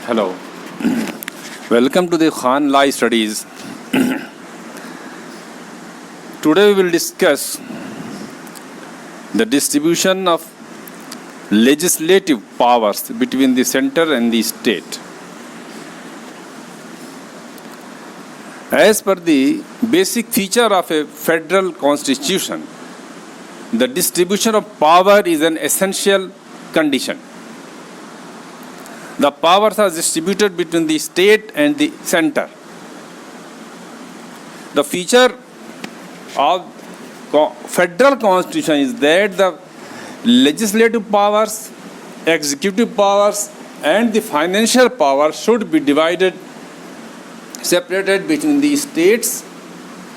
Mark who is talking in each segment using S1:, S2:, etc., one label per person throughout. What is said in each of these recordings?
S1: Hello. Welcome to the Khan Law Studies. Today we will discuss the distribution of legislative powers between the center and the state. As per the basic feature of a federal constitution, the distribution of power is an essential condition. The powers are distributed between the state and the center. The feature of federal constitution is that the legislative powers, executive powers, and the financial power should be separated between the states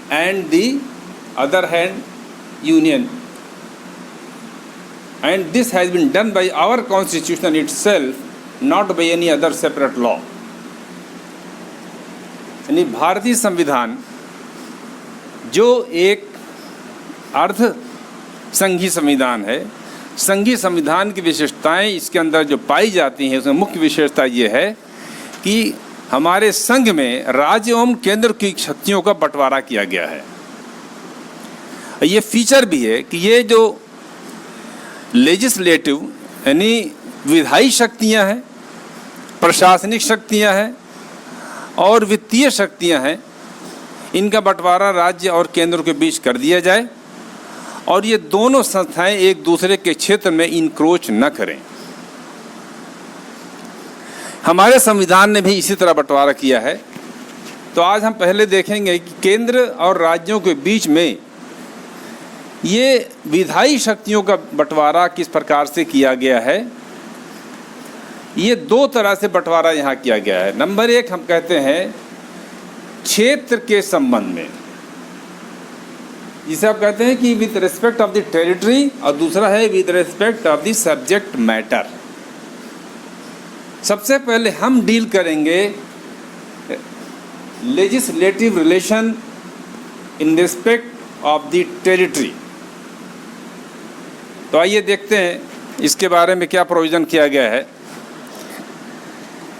S1: and the other hand union. And this has been done by our constitution itself, not by any other separate law. यानी भारतीय संविधान जो एक अर्ध संघीय संविधान है, संघीय संविधान की विशेषताएं इसके अंदर जो पाई जाती हैं उसमें मुख्य विशेषता ये है कि हमारे संघ में राज्य एवं केंद्र की शक्तियों का बंटवारा किया गया है। ये फीचर भी है कि ये जो लेजिस्लेटिव यानी विधायी शक्तियां हैं, प्रशासनिक शक्तियां हैं और वित्तीय शक्तियां हैं, इनका बंटवारा राज्य और केंद्र के बीच कर दिया जाए और ये दोनों संस्थाएं एक दूसरे के क्षेत्र में इनक्रोच न करें। हमारे संविधान ने भी इसी तरह बंटवारा किया है। तो आज हम पहले देखेंगे कि केंद्र और राज्यों के बीच में ये विधायी शक्तियों का बंटवारा किस प्रकार से किया गया है। ये दो तरह से बंटवारा यहाँ किया गया है। नंबर एक हम कहते हैं क्षेत्र के संबंध में, जिसे आप कहते हैं कि with respect of the territory, और दूसरा है with respect of the subject matter. सबसे पहले हम डील करेंगे legislative relation in respect of the territory. तो आइए देखते हैं इसके बारे में क्या प्रोविजन किया गया है।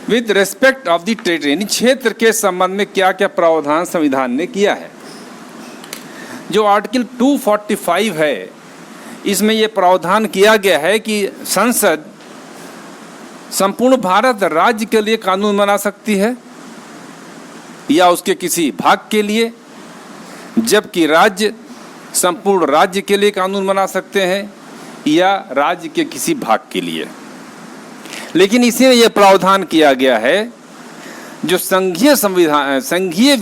S1: With respect of the territory यानी क्षेत्र के संबंध में क्या क्या प्रावधान संविधान ने किया है। जो आर्टिकल 245 है इसमें यह प्रावधान किया गया है कि संसद संपूर्ण भारत राज्य के लिए कानून बना सकती है या उसके किसी भाग के लिए, जबकि राज्य संपूर्ण राज्य के लिए कानून बना सकते हैं या राज्य के किसी भाग के लिए। लेकिन इसी में यह प्रावधान किया गया है जो संघीय संविधान, संघीय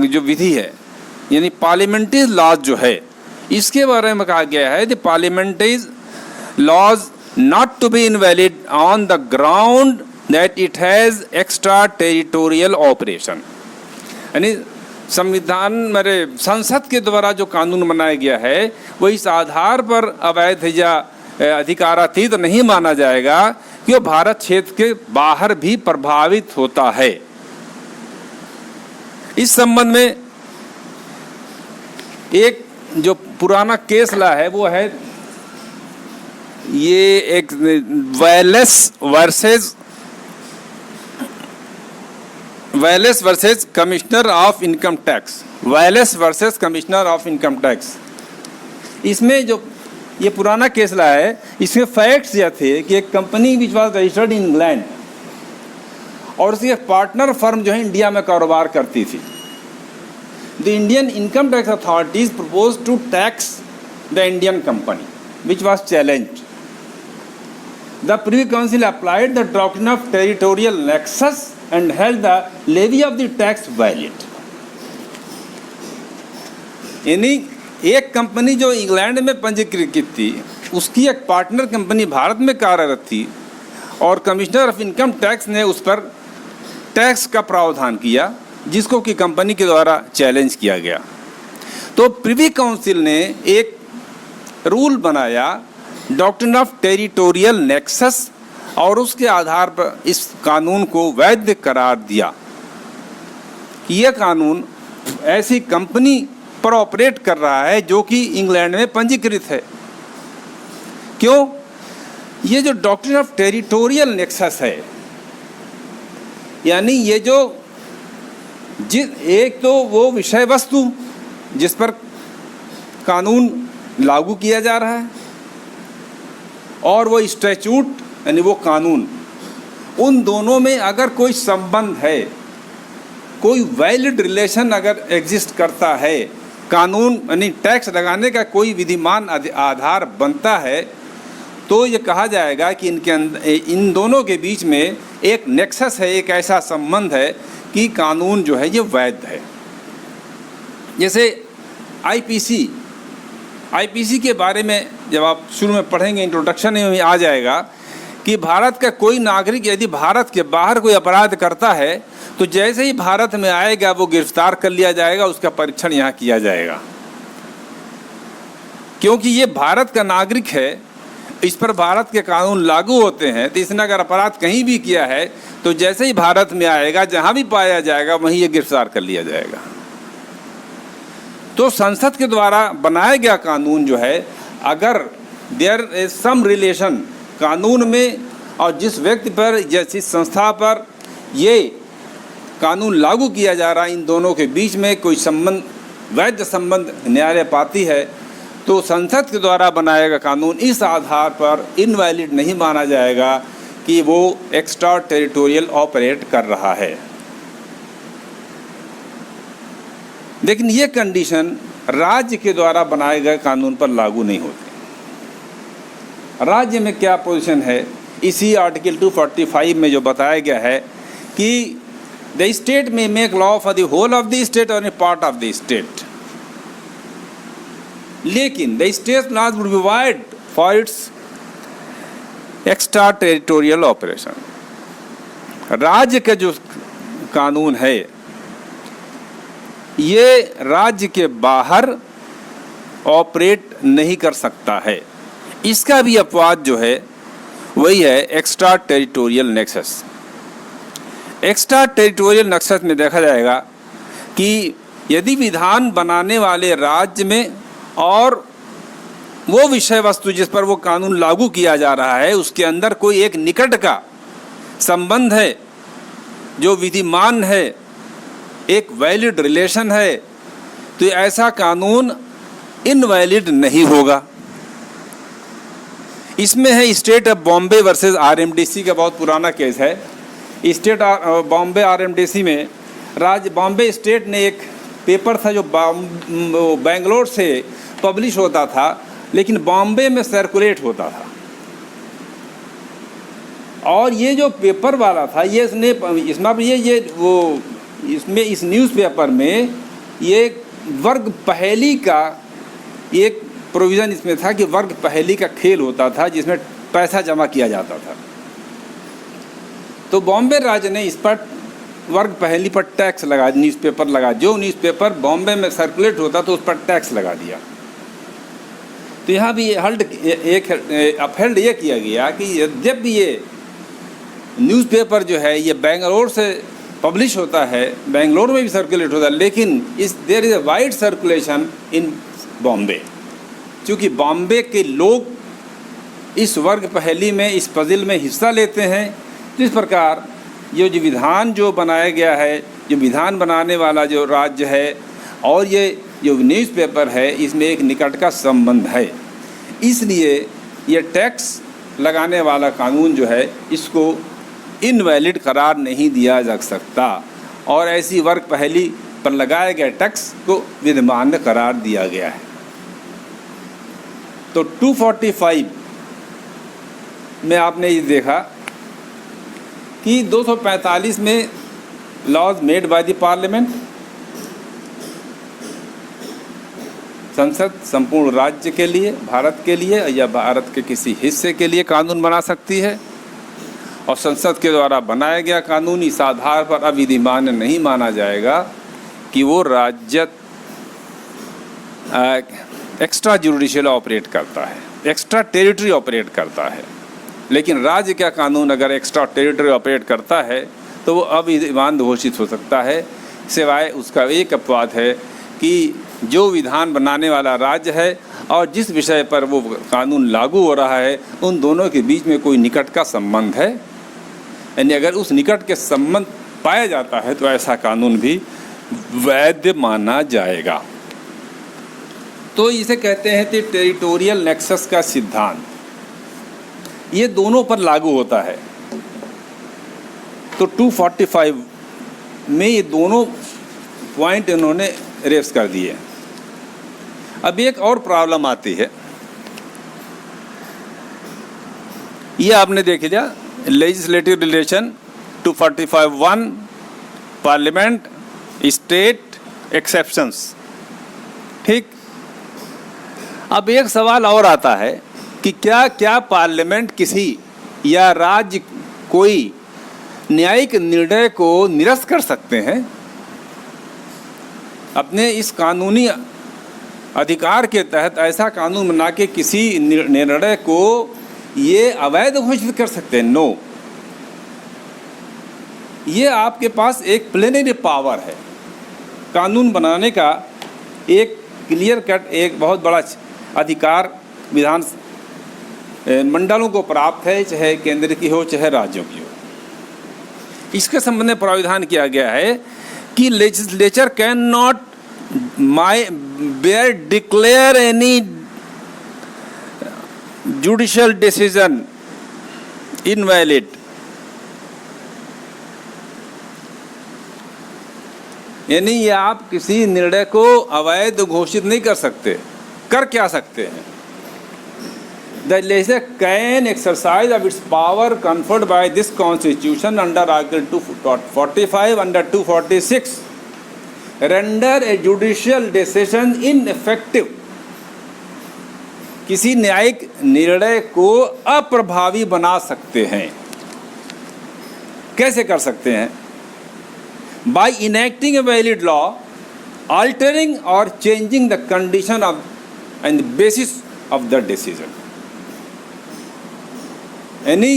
S1: जो विधि है यानी पार्लियामेंट्री लॉज जो है, इसके बारे में कहा गया है the parliamentary laws not to be invalid on the ground that it has extra territorial operation. यानी संविधान मेरे संसद के द्वारा जो कानून बनाया गया है वो इस आधार पर अवैध या अधिकारातीत नहीं माना जाएगा कि वो भारत क्षेत्र के बाहर भी प्रभावित होता है। इस संबंध में एक जो पुराना केस ला है वो है ये एक wireless versus commissioner of income tax, wireless versus commissioner of income tax. इसमें जो ये पुराना केस ला है इसमें फैक्ट्स यह थे कि एक company which was registered in England और उसकी एक पार्टनर फर्म जो है इंडिया में कारोबार करती थी। The Indian income tax authorities propose to tax the Indian company which was challenged. The privy council applied the doctrine of territorial nexus and held the levy of the tax valid। यानी एक company जो England में पंजीकृत की थी उसकी एक partner company Bharat में कार्यरत थी और कमिश्नर ऑफ इनकम टैक्स ने उस पर टैक्स का प्रावधान किया जिसको कि कंपनी के द्वारा चैलेंज किया गया। तो प्रिवी काउंसिल ने एक रूल बनाया डॉक्ट्रिन ऑफ टेरिटोरियल नेक्सस और उसके आधार पर इस कानून को वैध करार दिया कि यह कानून ऐसी कंपनी पर ऑपरेट कर रहा है जो कि इंग्लैंड में पंजीकृत है। क्यों? ये जो डॉक्ट्रिन ऑफ टेरिटोरियल नेक्सस है यानी ये जो एक तो वो विषय वस्तु जिस पर कानून लागू किया जा रहा है और वो स्टैट्यूट यानी वो कानून, उन दोनों में अगर कोई संबंध है, कोई वैलिड रिलेशन अगर एग्जिस्ट करता है, कानून यानी टैक्स लगाने का कोई विधिमान आधार बनता है, तो ये कहा जाएगा कि इनके अंदर इन दोनों के बीच में एक नेक्सस है, एक ऐसा संबंध है कि कानून जो है ये वैध है। जैसे आईपीसी के बारे में जब आप शुरू में पढ़ेंगे, इंट्रोडक्शन में आ जाएगा कि भारत का कोई नागरिक यदि भारत के बाहर कोई अपराध करता है तो जैसे ही भारत में आएगा वो गिरफ्तार कर लिया जाएगा, उसका परीक्षण यहाँ किया जाएगा। क्योंकि ये भारत का नागरिक है, इस पर भारत के कानून लागू होते हैं, तो इसने अगर अपराध कहीं भी किया है तो जैसे ही भारत में आएगा, जहाँ भी पाया जाएगा वहीं ये गिरफ्तार कर लिया जाएगा। तो संसद के द्वारा बनाया गया कानून जो है, अगर देयर इज सम रिलेशन कानून में और जिस व्यक्ति पर या जिस संस्था पर ये कानून लागू किया जा रहा है, इन दोनों के बीच में कोई संबंध, वैध संबंध न्यायालय पाती है, तो संसद के द्वारा बनाया गया कानून इस आधार पर इनवैलिड नहीं माना जाएगा कि वो एक्स्ट्रा टेरिटोरियल ऑपरेट कर रहा है। लेकिन ये कंडीशन राज्य के द्वारा बनाए गए कानून पर लागू नहीं होती। राज्य में क्या पोजीशन है, इसी आर्टिकल 245 में जो बताया गया है कि the state may make law for the whole of the state और पार्ट ऑफ द स्टेट, लेकिन the state laws would be void for its extra territorial operation. राज्य का जो कानून है ये राज्य के बाहर ऑपरेट नहीं कर सकता है। इसका भी अपवाद जो है वही है extra territorial nexus. Extra territorial nexus में देखा जाएगा कि यदि विधान बनाने वाले राज्य में और वो विषय वस्तु जिस पर वो कानून लागू किया जा रहा है उसके अंदर कोई एक निकट का संबंध है जो विधिमान है, एक वैलिड रिलेशन है, तो ऐसा कानून इनवैलिड नहीं होगा। इसमें है स्टेट ऑफ बॉम्बे वर्सेस आरएमडीसी का बहुत पुराना केस है। स्टेट बॉम्बे आरएमडीसी में राज्य बॉम्बे स्टेट ने एक पेपर था जो बेंगलोर से पब्लिश होता था लेकिन बॉम्बे में सर्कुलेट होता था, और ये जो पेपर वाला था ये इसमें इस न्यूज़पेपर में ये वर्ग पहेली का एक प्रोविज़न इसमें था कि वर्ग पहेली का खेल होता था जिसमें पैसा जमा किया जाता था। तो बॉम्बे राज्य ने इस पर वर्ग पहेली पर टैक्स लगा, न्यूज़पेपर लगा, जो न्यूज़पेपर बॉम्बे में सर्कुलेट होता तो उस पर टैक्स लगा दिया। तो यहाँ भी अपहेल्ड ये किया गया कि जब भी ये न्यूज़पेपर जो है ये बेंगलोर से पब्लिश होता है, बेंगलोर में भी सर्कुलेट होता है, लेकिन there is a wide circulation in Bombay. क्योंकि बॉम्बे के लोग इस वर्ग पहेली में, इस पज़ल में हिस्सा लेते हैं, तो इस प्रकार ये जो विधान जो बनाया गया है, जो विधान बनाने वाला जो राज्य है और ये जो न्यूज़पेपर है, इसमें एक निकट का संबंध है। इसलिए ये टैक्स लगाने वाला कानून जो है इसको इनवैलिड करार नहीं दिया जा सकता और ऐसी वर्ग पहेली पर लगाए गए टैक्स को विधिमान्य करार दिया गया है। तो 245 में आपने ये देखा कि 245 में laws made by the parliament, संसद संपूर्ण राज्य के लिए, भारत के लिए या भारत के किसी हिस्से के लिए कानून बना सकती है, और संसद के द्वारा बनाया गया कानून इस आधार पर अविधिमान्य नहीं माना जाएगा कि वो राज्य एक्स्ट्रा जुडिशियल ऑपरेट करता है, एक्स्ट्रा टेरिटरी ऑपरेट करता है। लेकिन राज्य का कानून अगर एक्स्ट्रा टेरिटरी ऑपरेट करता है तो वो अविधिमान्य घोषित हो सकता है, सिवाय उसका एक अपवाद है कि जो विधान बनाने वाला राज्य है और जिस विषय पर वो कानून लागू हो रहा है उन दोनों के बीच में कोई निकट का संबंध है, यानी अगर उस निकट के संबंध पाया जाता है तो ऐसा कानून भी वैध माना जाएगा। तो इसे कहते हैं कि टेरिटोरियल नेक्सस का सिद्धांत, ये दोनों पर लागू होता है। तो 245 में ये दोनों पॉइंट इन्होंने रेस कर दिए। अब एक और प्रॉब्लम आती है, ये आपने देख लिया legislative relation 245(1) parliament state exceptions, ठीक। अब एक सवाल और आता है कि क्या पार्लियामेंट किसी या राज्य कोई न्यायिक निर्णय को निरस्त कर सकते हैं? अपने इस कानूनी अधिकार के तहत ऐसा कानून बना के किसी निर्णय को ये अवैध घोषित कर सकते हैं? नो, ये आपके पास एक प्लेनरी पावर है। कानून बनाने का एक क्लियर कट, एक बहुत बड़ा अधिकार विधान मंडलों को प्राप्त है, चाहे केंद्र की हो चाहे राज्यों की हो। इसके संबंध में प्राविधान किया गया है कि legislature can not declare any judicial decision invalid, यानी ये आप किसी निर्णय को अवैध घोषित नहीं कर सकते। कर क्या सकते हैं? The legislature can exercise of its power conferred by this Constitution under Article 245, under 246, render a judicial decision ineffective, किसी न्यायिक निर्णय को अप्रभावी बना सकते हैं। कैसे कर सकते हैं? By enacting a valid law, altering or changing the condition of and the basis of the decision, यानी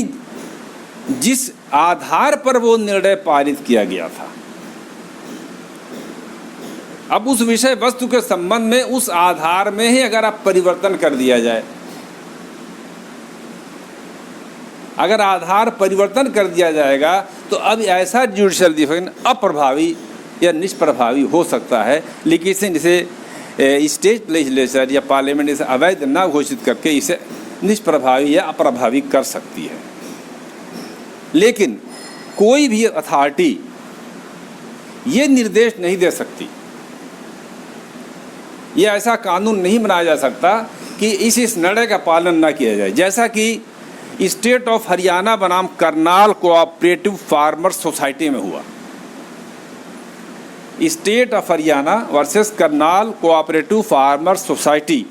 S1: जिस आधार पर वो निर्णय पारित किया गया था, अब उस विषय वस्तु के संबंध में उस आधार में ही अगर आप परिवर्तन कर दिया जाए, अगर आधार परिवर्तन कर दिया जाएगा तो अब ऐसा जुडिशियल डिसीजन अप्रभावी या निष्प्रभावी हो सकता है। लेकिन इसे स्टेट लेजिस्लेचर या पार्लियामेंट इसे अवैध न घोषित करके इसे निष्प्रभावी या अप्रभावी कर सकती है। लेकिन कोई भी अथॉरिटी ये निर्देश नहीं दे सकती, ये ऐसा कानून नहीं बनाया जा सकता कि इस निर्णय का पालन न किया जाए। जैसा कि स्टेट ऑफ हरियाणा बनाम करनाल कोऑपरेटिव फार्मर्स सोसाइटी में हुआ। State of Haryana versus Karnal cooperative farmers society,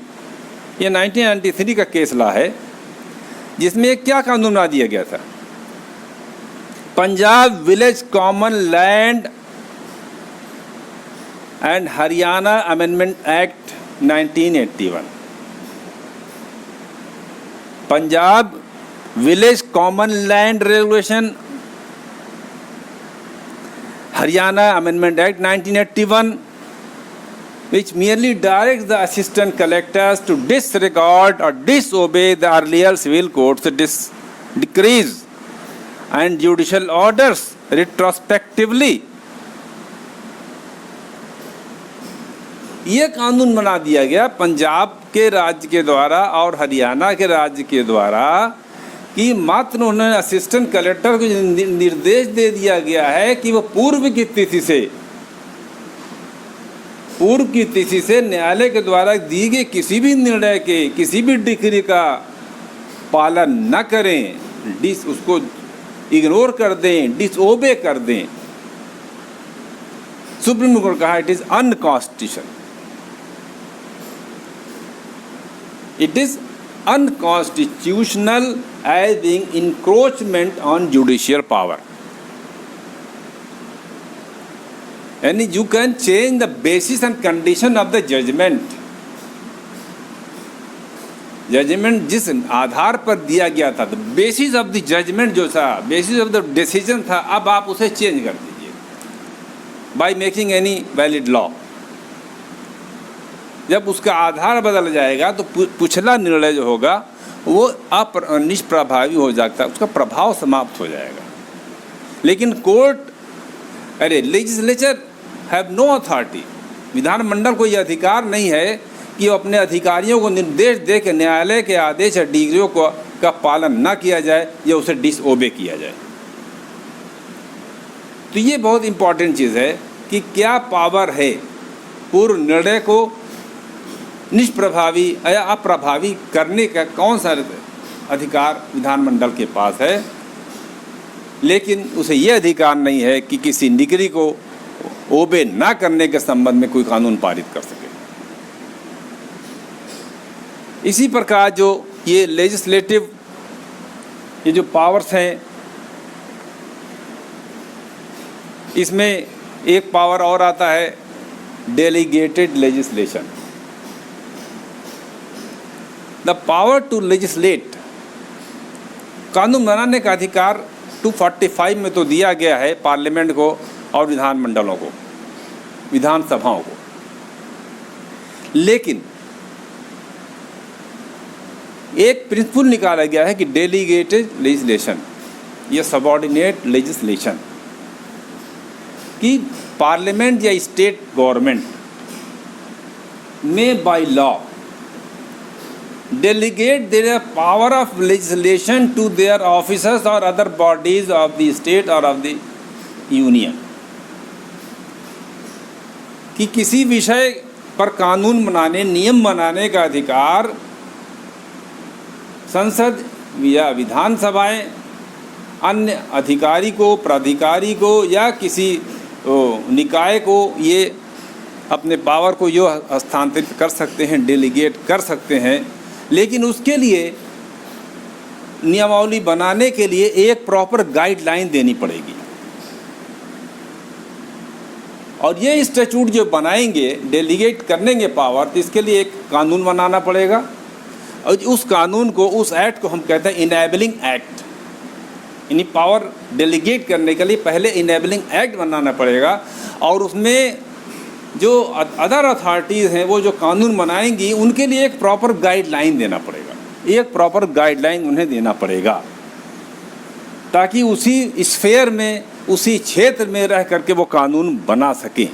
S1: ये 1993 का केस ला है, जिसमें क्या कानून बना दिया गया था? Punjab village common land and Haryana amendment act 1981। Punjab village common land regulation, Haryana amendment act 1981, which merely directs the assistant collectors to disregard or disobey the earlier civil court's decrees and judicial orders retrospectively। ये कानून बना दिया गया पंजाब के राज्य के द्वारा और हरियाणा के राज्य के द्वारा कि मात्र उन्होंने असिस्टेंट कलेक्टर को निर्देश दे दिया गया है कि वो पूर्व की तिथि से न्यायालय के द्वारा दी गई किसी भी निर्णय के, किसी भी डिक्री का पालन न करें, उसको इग्नोर कर दें, डिसओबे कर दें। सुप्रीम कोर्ट कहा it is unconstitutional, it is unconstitutional as being encroachment on judicial power. यानी you can change the basis and condition of the judgment. Judgment जिस आधार पर दिया गया था, the basis of the judgment जो था, बेसिस ऑफ द डिसीजन था, अब आप उसे चेंज कर दीजिए by making any valid law. जब उसका आधार बदल जाएगा तो पिछला निर्णय जो होगा वो निष्प्रभावी हो जाता है, उसका प्रभाव समाप्त हो जाएगा। लेकिन कोर्ट अरे लेजिस्लेचर हैव नो अथॉरिटी, विधानमंडल को यह अधिकार नहीं है कि वो अपने अधिकारियों को निर्देश दे के न्यायालय के आदेश या डिग्रियों को का पालन ना किया जाए या उसे डिसओबे किया जाए। तो ये बहुत इम्पॉर्टेंट चीज़ है कि क्या पावर है पूर्व निर्णय को निष्प्रभावी या अप्रभावी करने का, कौन सा अधिकार विधानमंडल के पास है, लेकिन उसे यह अधिकार नहीं है कि किसी डिग्री को ओबे ना करने के संबंध में कोई कानून पारित कर सके। इसी प्रकार जो ये लेजिस्लेटिव ये जो पावर्स हैं, इसमें एक पावर और आता है delegated legislation. The power to legislate, कानून बनाने का अधिकार 245 में तो दिया गया है पार्लियामेंट को और विधानमंडलों को, विधानसभाओं को, लेकिन एक प्रिंसिपल निकाला गया है कि डेलीगेटेड लेजिस्लेशन या सबऑर्डिनेट लेजिस्लेशन, कि पार्लियामेंट या स्टेट गवर्नमेंट में by law delegate their power of legislation to their officers or other bodies of the state or of the union, कि किसी विषय पर कानून बनाने, नियम बनाने का अधिकार संसद या विधानसभाएं अन्य अधिकारी को, प्राधिकारी को या किसी निकाय को ये अपने पावर को यो हस्तांतरित कर सकते हैं, डेलीगेट कर सकते हैं, लेकिन उसके लिए नियमावली बनाने के लिए एक प्रॉपर गाइडलाइन देनी पड़ेगी। और ये स्टैट्यूट जो बनाएंगे, डेलीगेट करने के पावर, तो इसके लिए एक कानून बनाना पड़ेगा और उस कानून को, उस एक्ट को हम कहते हैं इनेबलिंग एक्ट। यानी पावर डेलीगेट करने के लिए पहले इनेबलिंग एक्ट बनाना पड़ेगा और उसमें जो अदर अथॉरिटीज़ हैं वो जो कानून बनाएंगी उनके लिए एक प्रॉपर गाइडलाइन देना पड़ेगा, एक प्रॉपर गाइडलाइन उन्हें देना पड़ेगा, ताकि उसी स्फेयर में, उसी क्षेत्र में रह करके वो कानून बना सकें।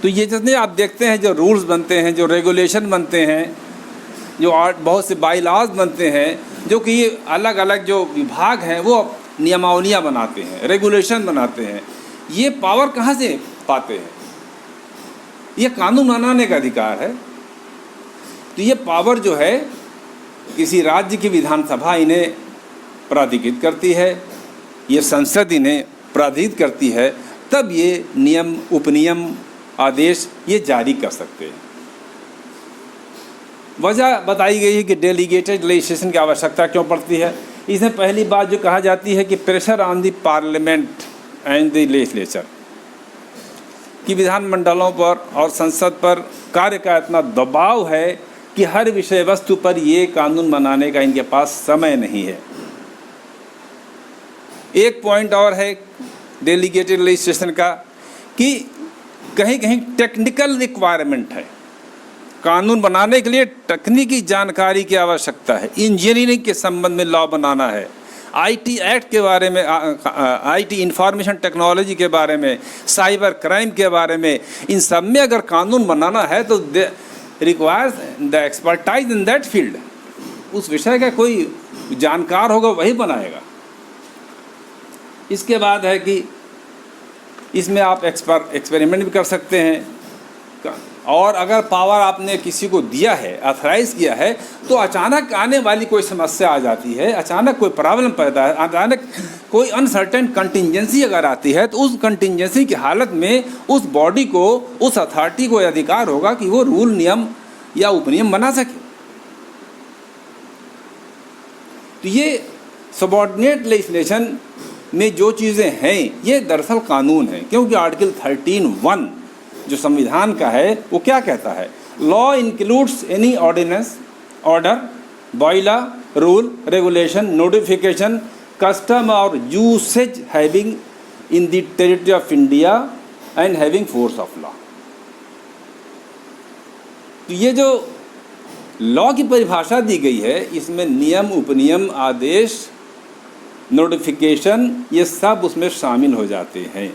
S1: तो ये जितने आप देखते हैं जो रूल्स बनते हैं, जो रेगुलेशन बनते हैं, जो बहुत से बाई लॉज बनते हैं, जो कि ये अलग अलग जो विभाग हैं वो नियमावलियाँ बनाते हैं, रेगुलेशन बनाते हैं, ये पावर कहाँ से पाते हैं? ये कानून बनाने का अधिकार है। तो ये पावर जो है किसी राज्य की विधानसभा इन्हें प्राधिकृत करती है, ये संसद इन्हें प्राधिकृत करती है, तब ये नियम, उपनियम, आदेश ये जारी कर सकते हैं। वजह बताई गई है कि डेलीगेटेड लेजिस्लेशन की आवश्यकता क्यों पड़ती है। इसमें पहली बात जो कहा जाती है कि pressure on the parliament and the legislature, कि विधानमंडलों पर और संसद पर कार्य का इतना दबाव है कि हर विषय वस्तु पर ये कानून बनाने का इनके पास समय नहीं है। एक पॉइंट और है डेलीगेटेड लेजिस्लेशन का कि कहीं कहीं टेक्निकल रिक्वायरमेंट है, कानून बनाने के लिए तकनीकी जानकारी की आवश्यकता है, इंजीनियरिंग के संबंध में लॉ बनाना है, आईटी एक्ट के बारे में, आईटी इंफॉर्मेशन टेक्नोलॉजी के बारे में, साइबर क्राइम के बारे में, इन सब में अगर कानून बनाना है तो requires the expertise in that field. उस विषय का कोई जानकार होगा वही बनाएगा। इसके बाद है कि इसमें आप एक्सपेरिमेंट भी कर सकते हैं, और अगर पावर आपने किसी को दिया है, ऑथराइज़ किया है, तो अचानक आने वाली कोई समस्या आ जाती है, अचानक कोई प्रॉब्लम पैदा है, अचानक कोई अनसर्टेन कंटिजेंसी अगर आती है, तो उस कंटिजेंसी की हालत में उस बॉडी को, उस अथॉरिटी को अधिकार होगा कि वो रूल, नियम या उपनियम बना सके। तो ये सबऑर्डिनेट लेजिस्लेशन में जो चीज़ें हैं ये दरअसल कानून है, क्योंकि आर्टिकल 13(1) जो संविधान का है वो क्या कहता है? Law includes any ordinance, order, bylaw, rule, regulation, notification, custom और usage having in the territory of India and having force of law. तो ये जो लॉ की परिभाषा दी गई है, इसमें नियम, उपनियम, आदेश नोटिफिकेशन, ये सब उसमें शामिल हो जाते हैं।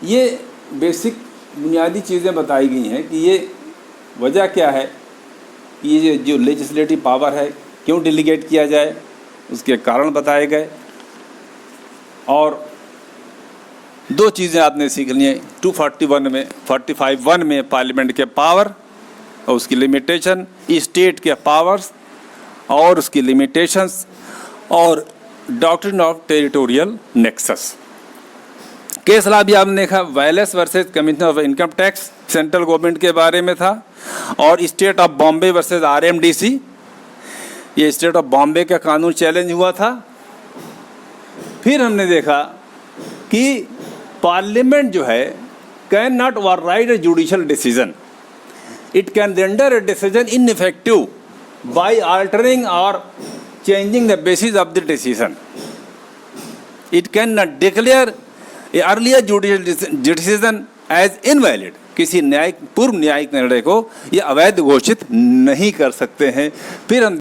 S1: ये बेसिक बुनियादी चीज़ें बताई गई हैं कि ये वजह क्या है कि ये जो लेजिस्लेटिव पावर है क्यों डेलीगेट किया जाए, उसके कारण बताए गए। और दो चीज़ें आपने सीख ली हैं 241 में 45(1) में पार्लियामेंट के पावर और उसकी लिमिटेशन, स्टेट के पावर्स और उसकी लिमिटेशंस, और doctrine of territorial nexus. Case law भी आपने देखा, wireless versus commissioner of income tax, central government के बारे में था, और state of Bombay versus RMDC, ये स्टेट ऑफ बॉम्बे का कानून चैलेंज हुआ था। फिर हमने देखा कि पार्लियामेंट जो है can not override a judicial decision, it can render a decision ineffective by altering और changing the basis of the decision. It can not declare an earlier judicial decision as invalid, किसी न्यायिक पूर्व न्यायिक निर्णय को ये अवैध घोषित नहीं कर सकते हैं। फिर हम